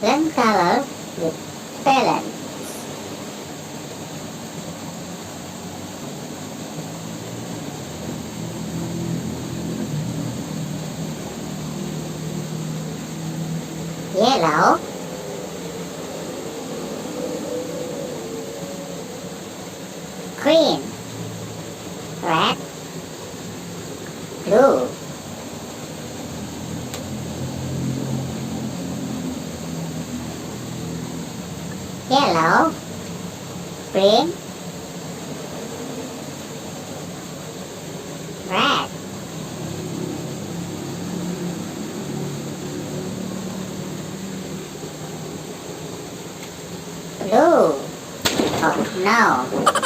Learn color with balance. Yellow, green, red, blue, yellow, green, red, blue. Oh no.